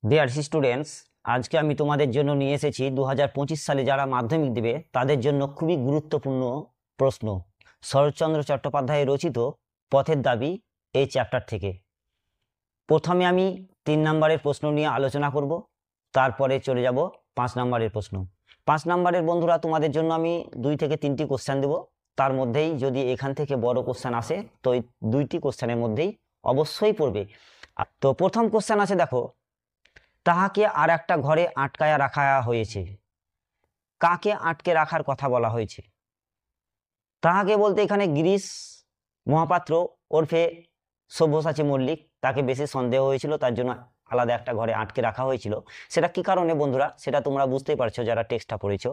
Dear students, আজকে আমি তোমাদের জন্য নিয়ে এসেছি 2025 সালে যারা মাধ্যমিক দেবে তাদের জন্য খুবই গুরুত্বপূর্ণ প্রশ্ন শরৎচন্দ্র চট্টোপাধ্যায় রচিত পথের দাবি এই চ্যাপ্টার থেকে। প্রথমে আমি 3 নম্বরের প্রশ্ন নিয়ে আলোচনা করব, তারপরে চলে যাব 5 নম্বরের প্রশ্ন। 5 নম্বরের বন্ধুরা তোমাদের জন্য আমি 2 থেকে 3টি কোশ্চেন দেব, তার মধ্যেই যদি এখান থেকে বড় কোশ্চেন আসে তো এই 2টি কোশ্চেনের মধ্যেই অবশ্যই পড়বে। তো প্রথম কোশ্চেন আছে, দেখো, তাহাকে আর একটা ঘরে আটকায়া রাখা হয়েছে। কাকে আটকে রাখার কথা বলা হয়েছে? তাহাকে বলতে এখানে গিরিশ মহাপাত্র ওরফে সব্যসাচী মল্লিক, তাকে বেশি সন্দেহ হয়েছিল, তার জন্য আলাদা একটা ঘরে আটকে রাখা হয়েছিল। সেটা কি কারণে বন্ধুরা, সেটা তোমরা বুঝতেই পারছো যারা টেক্সটটা পড়েছো।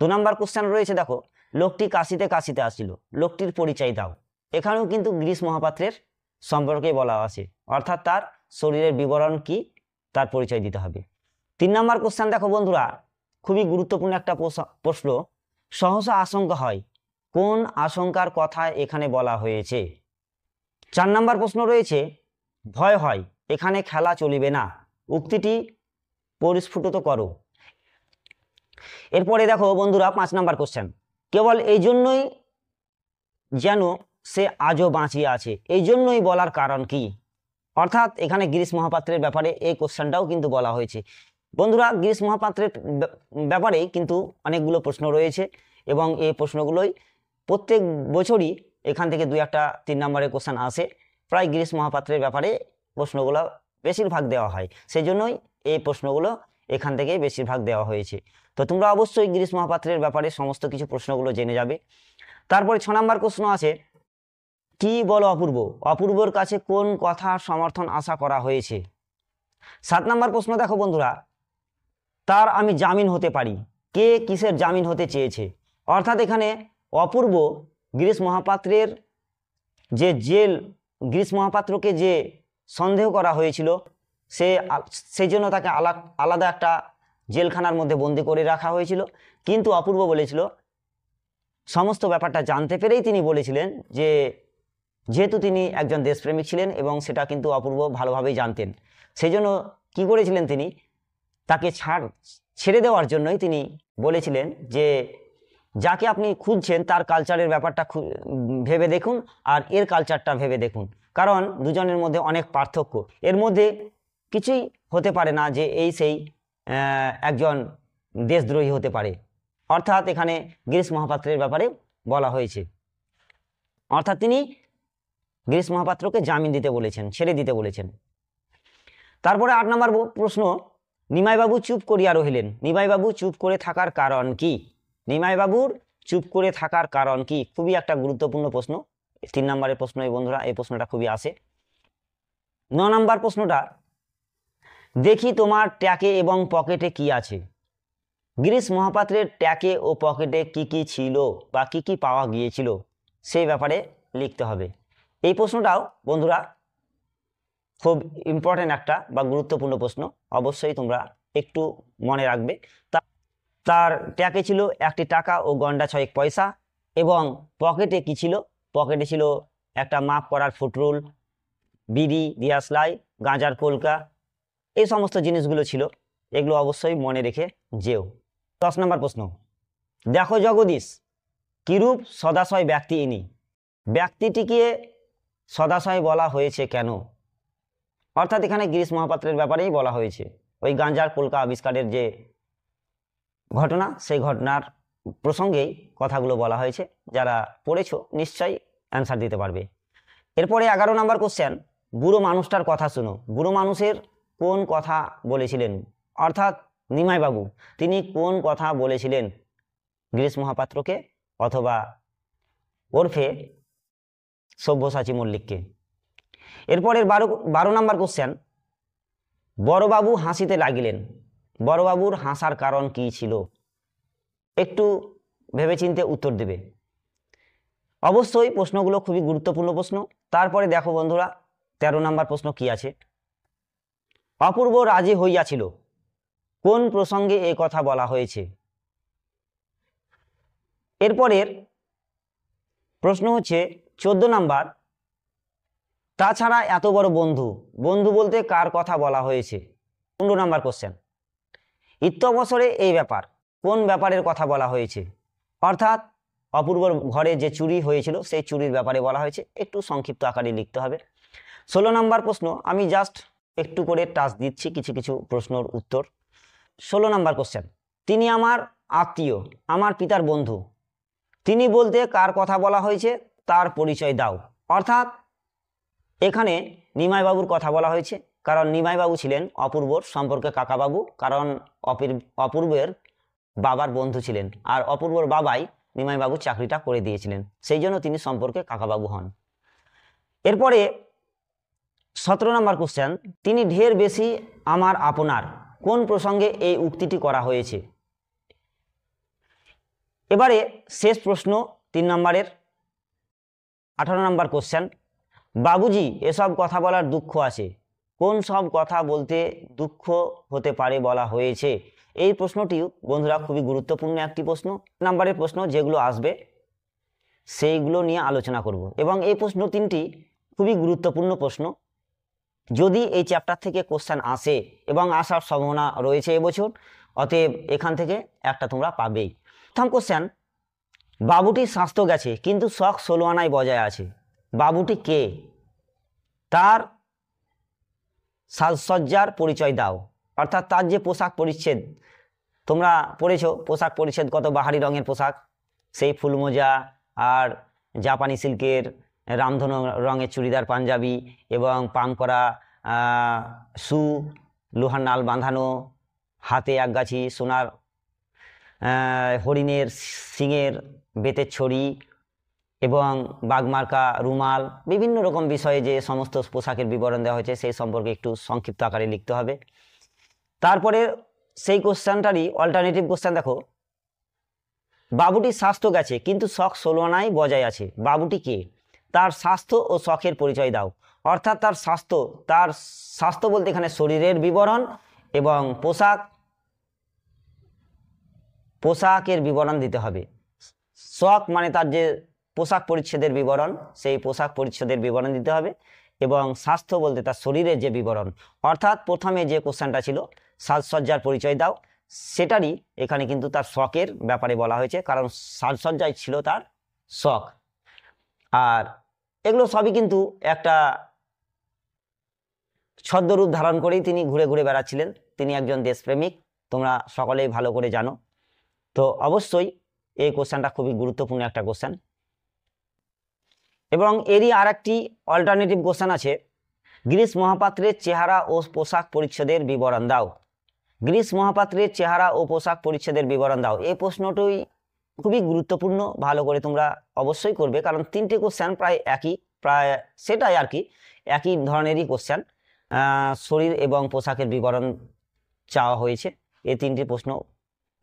2 নম্বর কোশ্চেন রয়েছে, দেখো, লোকটি কাশিতে কাশিতে আসছিল, লোকটির পরিচয় দাও। এখানেও কিন্তু গিরিশ মহাপাত্রের সম্পর্কে বলা আছে, অর্থাৎ তার শরীরের বিবরণ কি তার পরিচয় দিতে হবে। 3 নম্বর কোশ্চেন দেখো বন্ধুরা, খুবই গুরুত্বপূর্ণ একটা প্রশ্ন। সহসা আশঙ্কা হয়, কোন আশঙ্কার কথা এখানে বলা হয়েছে? 4 নম্বর প্রশ্ন রয়েছে, ভয় হয়, এখানে খেলা চলিবে না, উক্তিটি পরিস্ফুটিত করো। এরপরে দেখো বন্ধুরা 5 নম্বর কোশ্চেন, কেবল এই জন্যই যেন সে আজও বাঁচিয়ে আছে, এই জন্যই বলার কারণ কি? অর্থাৎ এখানে গিরিশ মহাপাত্রের ব্যাপারে এই কোশ্চেনটাও কিন্তু বলা হয়েছে। বন্ধুরা, গিরিশ মহাপাত্রের ব্যাপারে কিন্তু অনেকগুলো প্রশ্ন রয়েছে এবং এই প্রশ্নগুলোই প্রত্যেক বছরই এখান থেকে 2-1টা 3 নম্বরের কোশ্চেন আসে। প্রায় গিরিশ মহাপাত্রের ব্যাপারে প্রশ্নগুলো বেশিরভাগ দেওয়া হয়, সেই জন্যই এই প্রশ্নগুলো এখান থেকে বেশিরভাগ দেওয়া হয়েছে। তো তোমরা অবশ্যই গিরিশ মহাপাত্রের ব্যাপারে সমস্ত কিছু প্রশ্নগুলো জেনে যাবে। তারপরে 6 নম্বর প্রশ্ন আছে, কি বলো অপূর্ব, অপূর্বর কাছে কোন কথার সমর্থন আশা করা হয়েছে? 7 নম্বর প্রশ্ন দেখো বন্ধুরা, তার আমি জামিন হতে পারি, কে কিসের জামিন হতে চেয়েছে? অর্থাৎ এখানে অপূর্ব গিরিশ মহাপাত্রের যে জেল, গিরিশ মহাপাত্রকে যে সন্দেহ করা হয়েছিল সেই জন্য তাকে আলাদা একটা জেলখানার মধ্যে বন্দি করে রাখা হয়েছিল, কিন্তু অপূর্ব বলেছিল, সমস্ত ব্যাপারটা জানতে পেরেই তিনি বলেছিলেন যে যেহেতু তিনি একজন দেশপ্রেমিক ছিলেন এবং সেটা কিন্তু অপূর্ব ভালোভাবেই জানতেন, সেই জন্য কী করেছিলেন, তিনি তাকে ছেড়ে দেওয়ার জন্যই তিনি বলেছিলেন যে যাকে আপনি খুঁজছেন তার কালচারের ব্যাপারটা ভেবে দেখুন আর এর কালচারটা ভেবে দেখুন, কারণ দুজনের মধ্যে অনেক পার্থক্য, এর মধ্যে কিছুই হতে পারে না যে এই সেই একজন দেশদ্রোহী হতে পারে। অর্থাৎ এখানে গিরিশ মহাপাত্রের ব্যাপারে বলা হয়েছে, অর্থাৎ তিনি গিরিশ মহাপাত্রকে জামিন দিতে বলেছেন, ছেড়ে দিতে বলেছেন। তারপরে 8 নম্বর প্রশ্ন, নিমাইবাবু চুপ করিয়া রহিলেন, নিমাইবাবু চুপ করে থাকার কারণ কি? নিমাইবাবুর চুপ করে থাকার কারণ কি? খুবই একটা গুরুত্বপূর্ণ প্রশ্ন, 3 নম্বরের প্রশ্ন এই বন্ধুরা, এই প্রশ্নটা খুবই আসে। 9 নম্বর প্রশ্নটা, দেখি তোমার ট্যাকে এবং পকেটে কি আছে? গিরিশ মহাপাত্রের ট্যাকে ও পকেটে কি কি ছিল বা কি কি পাওয়া গিয়েছিল সেই ব্যাপারে লিখতে হবে। এই প্রশ্নটাও বন্ধুরা খুব ইম্পর্টেন্ট একটা বা গুরুত্বপূর্ণ প্রশ্ন, অবশ্যই তোমরা একটু মনে রাখবে। তার ট্যাকে ছিল 1টি টাকা ও গন্ডা 6 পয়সা, এবং পকেটে কি ছিল? পকেটে ছিল একটা মাপ করার ফুটরুল, বিড়ি, দিয়াশলাই, গাঁজার কলকা, এই সমস্ত জিনিসগুলো ছিল, এগুলো অবশ্যই মনে রেখে যেও। 10 নম্বর প্রশ্ন, দেখো জগদীশ, কিরূপ সদাশয় ব্যক্তি ইনি? ব্যক্তিটিকে সদাশয় বলা হয়েছে কেন? অর্থাৎ এখানে গিরিশ মহাপাত্রের ব্যাপারেই বলা হয়েছে, ওই গাঁজার কলকা আবিষ্কারের যে ঘটনা, সেই ঘটনার প্রসঙ্গেই কথাগুলো বলা হয়েছে। যারা পড়েছো নিশ্চয়ই অ্যান্সার দিতে পারবে। এরপরে 11 নম্বর কোশ্চেন, বুড়ো মানুষটার কথা শুনো, বুড়ো মানুষের কোন কথা বলেছিলেন? অর্থাৎ নিমাইবাবু তিনি কোন কথা বলেছিলেন গিরিশ মহাপাত্রকে অথবা ওরফে সব্যসাচী মল্লিককে? এরপরের 12 নম্বর কোশ্চেন, বড়বাবু হাসিতে লাগিলেন, বড়বাবুর হাসার কারণ কি ছিল? একটু ভেবেচিন্তে উত্তর দেবে। অবশ্যই প্রশ্নগুলো খুবই গুরুত্বপূর্ণ প্রশ্ন। তারপরে দেখো বন্ধুরা 13 নম্বর প্রশ্ন কি আছে, অপূর্ব রাজি হইয়াছিল, কোন প্রসঙ্গে এই কথা বলা হয়েছে? এরপরের প্রশ্ন হচ্ছে 14 নম্বর, তাছাড়া এত বড় বন্ধু, বন্ধু বলতে কার কথা বলা হয়েছে? 15 নম্বর কোশ্চেন, ইত্যবসরে এই ব্যাপার কোন ব্যাপারের কথা বলা হয়েছে? অর্থাৎ অপূর্বর ঘরে যে চুরি হয়েছিল সেই চুরির ব্যাপারে বলা হয়েছে, একটু সংক্ষিপ্ত আকারে লিখতে হবে। 16 নম্বর প্রশ্ন, আমি জাস্ট একটু করে টাচ দিচ্ছি কিছু কিছু প্রশ্নের উত্তর। 16 নম্বর কোশ্চেন, তিনি আমার আত্মীয়, আমার পিতার বন্ধু, তিনি বলতে কার কথা বলা হয়েছে? তার পরিচয় দাও। অর্থাৎ এখানে নিমাইবাবুর কথা বলা হয়েছে, কারণ নিমাইবাবু ছিলেন অপূর্বর সম্পর্কে কাকাবাবু, কারণ অপূর্বের বাবার বন্ধু ছিলেন, আর অপূর্বর বাবাই নিমাইবাবু চাকরিটা করে দিয়েছিলেন, সেই জন্য তিনি সম্পর্কে কাকাবাবু হন। এরপরে 17 নম্বর কোশ্চেন, তিনি ঢের বেশি আমার আপনার, কোন প্রসঙ্গে এই উক্তিটি করা হয়েছে? এবারে শেষ প্রশ্ন 3 নম্বরের 18 নম্বর কোশ্চেন, বাবুজি এসব কথা বলার দুঃখ আছে, কোন সব কথা বলতে দুঃখ হতে পারে বলা হয়েছে? এই প্রশ্নটিও বন্ধুরা খুবই গুরুত্বপূর্ণ একটি প্রশ্ন। নাম্বারের প্রশ্ন যেগুলো আসবে সেইগুলো নিয়ে আলোচনা করব, এবং এই প্রশ্ন 3টি খুবই গুরুত্বপূর্ণ প্রশ্ন। যদি এই চ্যাপ্টার থেকে কোশ্চেন আসে এবং আসার সম্ভাবনা রয়েছে এবছর, অতএব এখান থেকে একটা তোমরা পাবেই। প্রথম কোশ্চেন, বাবুটি স্বাস্থ্য গেছে কিন্তু শখ 16 আনায় বজায় আছে, বাবুটি কে? তার সাজসজ্জার পরিচয় দাও। অর্থাৎ তার যে পোশাক পরিচ্ছদ তোমরা পড়েছো, পোশাক পরিচ্ছদ কত বাহারি রঙের পোশাক, সেই ফুলমোজা আর জাপানি সিল্কের রামধনু রঙের চুড়িদার পাঞ্জাবি এবং পাম করা শু, লোহার নাল বাঁধানো, হাতে একগাছি সোনার হরিণের শিঙের বেতের ছড়ি এবং বাগমার্কা রুমাল, বিভিন্ন রকম বিষয়ে যে সমস্ত পোশাকের বিবরণ দেওয়া হয়েছে সেই সম্পর্কে একটু সংক্ষিপ্ত আকারে লিখতে হবে। তারপরে সেই কোশ্চেনটারই অল্টারনেটিভ কোশ্চেন দেখো, বাবুটির স্বাস্থ্য গেছে কিন্তু শখ 16 আনায় বজায় আছে, বাবুটি কে? তার স্বাস্থ্য ও শখের পরিচয় দাও। অর্থাৎ তার স্বাস্থ্য বলতে এখানে শরীরের বিবরণ এবং পোশাকের বিবরণ দিতে হবে। শখ মানে তার যে পোশাক পরিচ্ছদের বিবরণ, সেই পোশাক পরিচ্ছদের বিবরণ দিতে হবে, এবং স্বাস্থ্য বলতে তার শরীরের যে বিবরণ। অর্থাৎ প্রথমে যে কোশ্চেনটা ছিল সাজসজ্জার পরিচয় দাও, সেটারই এখানে কিন্তু তার শখের ব্যাপারে বলা হয়েছে, কারণ সাজসজ্জায় ছিল তার শখ। আর এগুলো সবই কিন্তু একটা ছদ্মরূপ ধারণ করেই তিনি ঘুরে ঘুরে বেড়াচ্ছিলেন। তিনি একজন দেশপ্রেমিক, তোমরা সকলেই ভালো করে জানো। তো অবশ্যই এই কোশ্চেনটা খুবই গুরুত্বপূর্ণ একটা কোশ্চেন। এবং এরই আর একটি অল্টারনেটিভ কোশ্চেন আছে, গিরিশ মহাপাত্রের চেহারা ও পোশাক পরিচ্ছদের বিবরণ দাও। গিরিশ মহাপাত্রের চেহারা ও পোশাক পরিচ্ছদের বিবরণ দাও, এই প্রশ্নটি খুবই গুরুত্বপূর্ণ, ভালো করে তোমরা অবশ্যই করবে, কারণ 3টে কোশ্চেন প্রায় সেটাই আর কি একই ধরনেরই কোশ্চেন, শরীর এবং পোশাকের বিবরণ চাওয়া হয়েছে। এই 3টি প্রশ্ন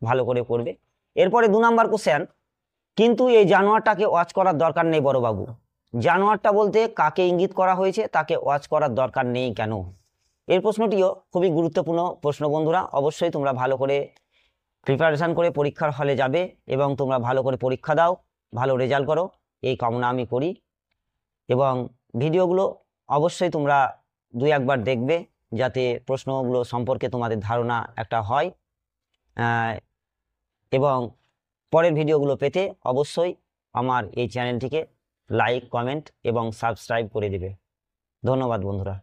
ভালো করে করবে। এরপরে 2 নম্বর কোশ্চেন, কিন্তু এই জানোয়ারটাকে ওয়াচ করার দরকার নেই বড়বাবু, জানোয়ারটা বলতে কাকে ইঙ্গিত করা হয়েছে? তাকে ওয়াচ করার দরকার নেই কেন? এই প্রশ্নটিও খুবই গুরুত্বপূর্ণ প্রশ্ন বন্ধুরা। অবশ্যই তোমরা ভালো করে প্রিপারেশান করে পরীক্ষার হলে যাবে এবং তোমরা ভালো করে পরীক্ষা দাও, ভালো রেজাল্ট করো, এই কামনা আমি করি। এবং ভিডিওগুলো অবশ্যই তোমরা 2-1বার দেখবে, যাতে প্রশ্নগুলো সম্পর্কে তোমাদের ধারণা একটা হয়। এবং পরের ভিডিওগুলো পেতে অবশ্যই আমার এই চ্যানেলটিকে লাইক, কমেন্ট এবং সাবস্ক্রাইব করে দেবে। ধন্যবাদ বন্ধুরা।